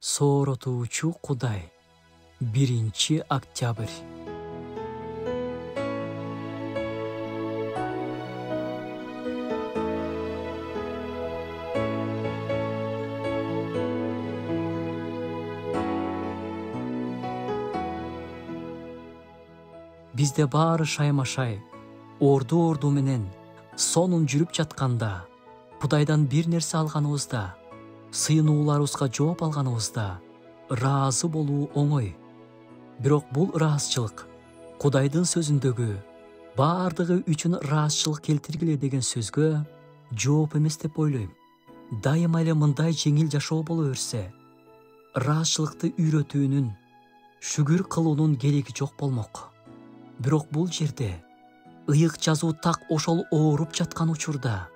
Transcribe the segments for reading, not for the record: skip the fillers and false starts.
Сооротуучу Кудай. 1-октябрь. Бизде баары шайма-шай, орду менен сонун жүрүп жатканда, Кудайдан бир нерсе алганыбызда, сыйынууларыбызга жооп алганыбызда, ыраазы болуу оңой. Бирок бул ыраазычылык Кудайдын сөзүндөгү баардыгы үчүн ыраазычылык келтиргиле деген сөзгө жооп эмес деп ойлойм. Дайыма эле мындай жеңил жашоо боло берсе, ыраазычылыкты үйрөтүүнүн, шүгүр кылуунун кереги жок болмок. Бирок бул жерде ыйык жазуу так ошол ооруп жаткан учурда,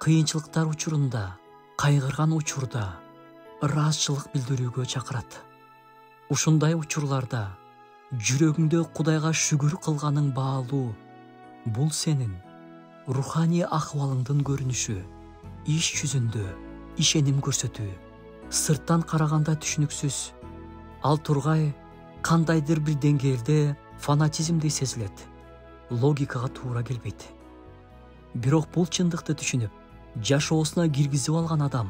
кыйынчылыктар учурунда, кайгырган учурда ыраазычылык билдирүүгө чакырат. Ушундай учурларда жүрөгүңдө Кудайга шүгүр кылганың баалуу, бул сенин руханий акыбалыңдын көрүнүшү, иш жүзүндө ишеним көрсөтүү. Сырттан караганда түшүнүксүз, ал тургай кандайдыр бир деңгээлде фанатизмдей сезилет, логикага туура келбейт. Бирок бул чындыкты түшүнүп, жашоосуна киргизип алган адам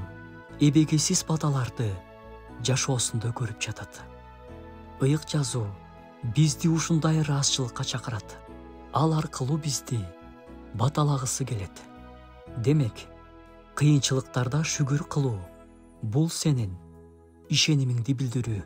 эбегесиз баталарды жашоосунда көрүп жатат. Ыйык жазуу бизди ушундай ыраазычылыкка чакырат. Ал аркылуу бизди баталагысы келет. Демек, кыйынчылыктарда шүгүр кылуу — бул сенин ишенимиңди билдирүү.